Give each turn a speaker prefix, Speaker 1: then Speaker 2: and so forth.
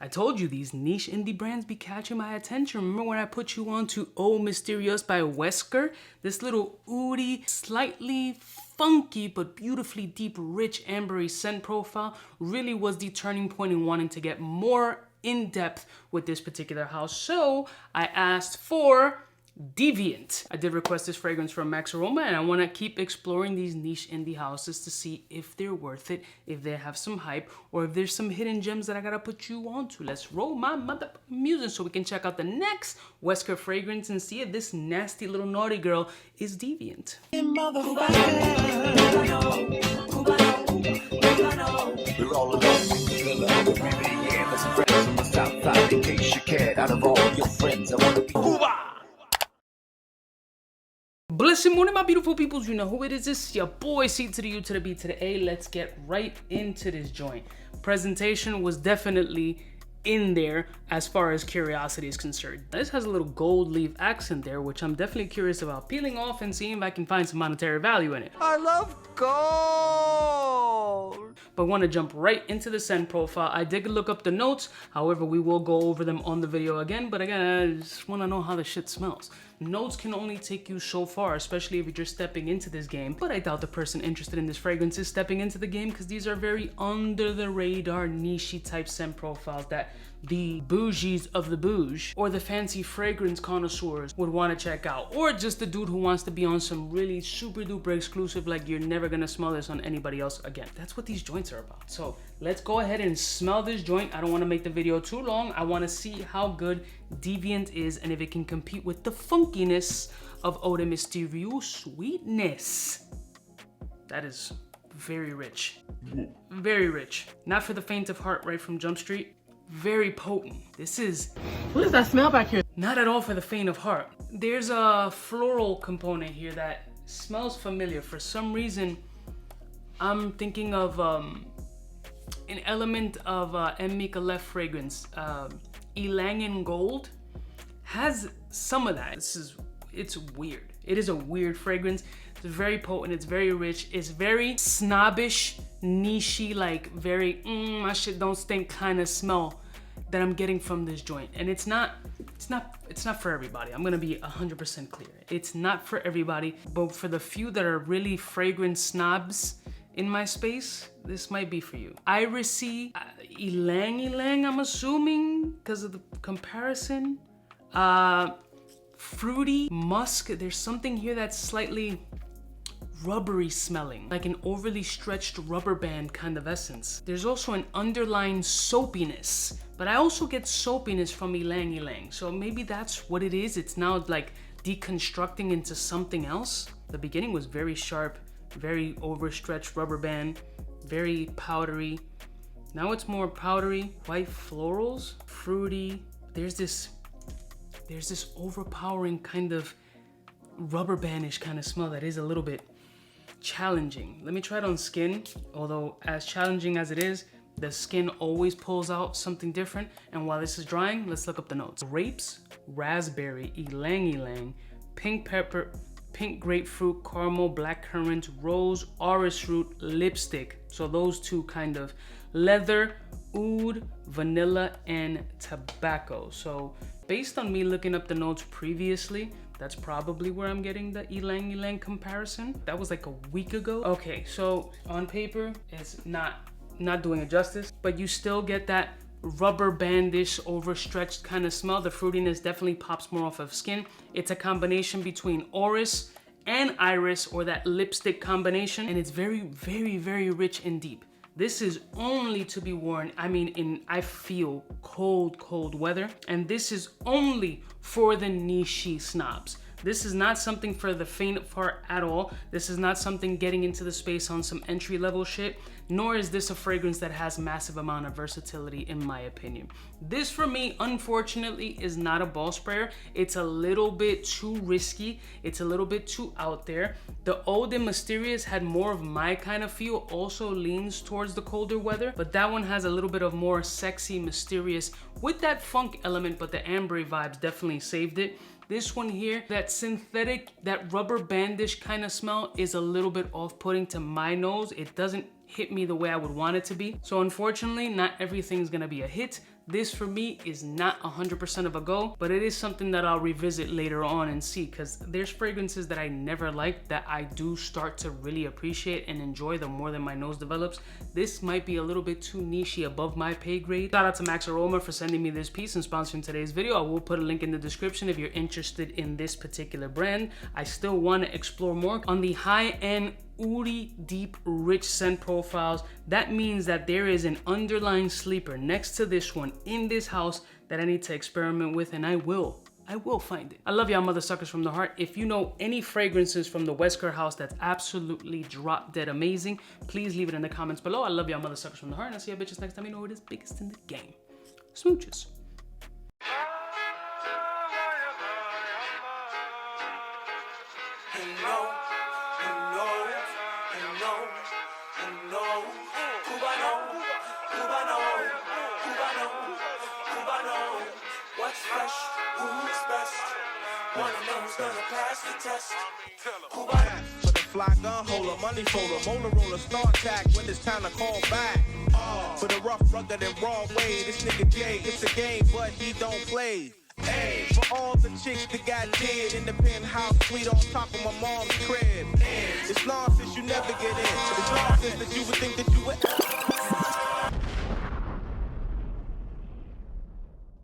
Speaker 1: I told you these niche indie brands be catching my attention. Remember when I put you on to Oh Mysterious by WESKER? This little oody, slightly funky but beautifully deep, rich ambery scent profile really was the turning point in wanting to get more in depth with this particular house. So I asked for Deviant. I did request this fragrance from Max Aroma, and I want to keep exploring these niche indie houses to see if they're worth it, if they have some hype, or if there's some hidden gems that I gotta put you on to. Let's roll my mother music so we can check out the next Wesker fragrance and see if this nasty little naughty girl is deviant.
Speaker 2: We're all alone in the villa, we're really yeah, there's some friends on the south side in case you cared. Out of all your friends, I wanna be Cuba.
Speaker 1: Blessed morning, my beautiful peoples. You know who it is. It's your boy, C to the U to the B to the A. Let's get right into this joint. Presentation was definitely in there as far as curiosity is concerned. This has a little gold leaf accent there, which I'm definitely curious about peeling off and seeing if I can find some monetary value in it.
Speaker 3: I love gold!
Speaker 1: But want to jump right into the scent profile. I did look up the notes, however, we will go over them on the video again, but again, I just want to know how the shit smells. Notes can only take you so far, especially if you're just stepping into this game, but I doubt the person interested in this fragrance is stepping into the game because these are very under the radar, niche-y type scent profiles that the bougies of the bouge or the fancy fragrance connoisseurs would want to check out, or just the dude who wants to be on some really super duper exclusive, like you're never gonna smell this on anybody else again. That's what these joints are about. So let's go ahead and smell this joint. I don't want to make the video too long. I want to see how good Deviant is and if it can compete with the funkiness of Eau de Mysterieux sweetness. That is very rich. Very rich. Not for the faint of heart right from Jump Street. Very potent. This is...
Speaker 3: What does that smell back here?
Speaker 1: Not at all for the faint of heart. There's a floral component here that smells familiar. For some reason, I'm thinking of an element of 𝘄𝘄𝘄𝗯𝗲 fragrance. Ylang Gold has some of that. It's weird. It is a weird fragrance. It's very potent, it's very rich, it's very snobbish, niche-y, like very my shit don't stink kind of smell that I'm getting from this joint. And it's not for everybody. I'm gonna be 100% clear. It's not for everybody, but for the few that are really fragrance snobs in my space, this might be for you. Irisy, Ylang, I'm assuming, because of the comparison. Fruity, musk, there's something here that's slightly rubbery smelling, like an overly stretched rubber band kind of essence. There's also an underlying soapiness, but I also get soapiness from Ylang. So maybe that's what it is. It's now like deconstructing into something else. The beginning was very sharp, very overstretched rubber band, very powdery. Now it's more powdery, white florals, fruity. There's this overpowering kind of rubber bandish kind of smell that is a little bit challenging. Let me try it on skin. Although as challenging as it is, the skin always pulls out something different. And while this is drying, let's look up the notes. Grapes, raspberry, ylang, pink pepper, pink grapefruit, caramel, blackcurrant, rose, orris root, lipstick. So those two kind of leather, oud, vanilla, and tobacco. So based on me looking up the notes previously, that's probably where I'm getting the Ylang comparison. That was like a week ago. Okay, so on paper, it's not doing it justice, but you still get that rubber bandish, overstretched kind of smell. The fruitiness definitely pops more off of skin. It's a combination between orris and iris, or that lipstick combination, and it's very, very, very rich and deep. This is only to be worn, I feel cold weather, and this is only for the niche snobs. This is not something for the faint of heart at all. This is not something getting into the space on some entry-level shit, nor is this a fragrance that has massive amount of versatility, in my opinion. This, for me, unfortunately, is not a ball sprayer. It's a little bit too risky. It's a little bit too out there. The Eau de Mysterious had more of my kind of feel, also leans towards the colder weather, but that one has a little bit of more sexy, mysterious, with that funk element, but the ambery vibes definitely saved it. This one here, that synthetic, that rubber bandish kind of smell is a little bit off-putting to my nose. It doesn't hit me the way I would want it to be. So unfortunately, not everything's gonna be a hit. This for me is not 100% of a go, but it is something that I'll revisit later on and see, because there's fragrances that I never liked that I do start to really appreciate and enjoy the more that my nose develops. This might be a little bit too niche, above my pay grade. Shout out to Max Aroma for sending me this piece and sponsoring today's video. I will put a link in the description if you're interested in this particular brand. I still want to explore more on the high-end woody, deep, rich scent profiles. That means that there is an underlying sleeper next to this one in this house that I need to experiment with, and I will find it. I love y'all mother suckers from the heart. If you know any fragrances from the WESKER house that's absolutely drop dead amazing, please leave it in the comments below. I love y'all mother suckers from the heart, and I'll see y'all bitches next time. You know who it is, biggest in the game. Smooches.
Speaker 3: What's fresh? Who's best? One of them's gonna pass the test. For the fly gun holder, money folder, motor roller, start tag when it's time to call back. For the rough, rugged, and raw way, this nigga Jay, it's a game, but he don't play. Hey, for all the chicks that got dead in the penthouse suite on top of my mom's crib. It's nonsense you never get in. It's nonsense that you would think that you would.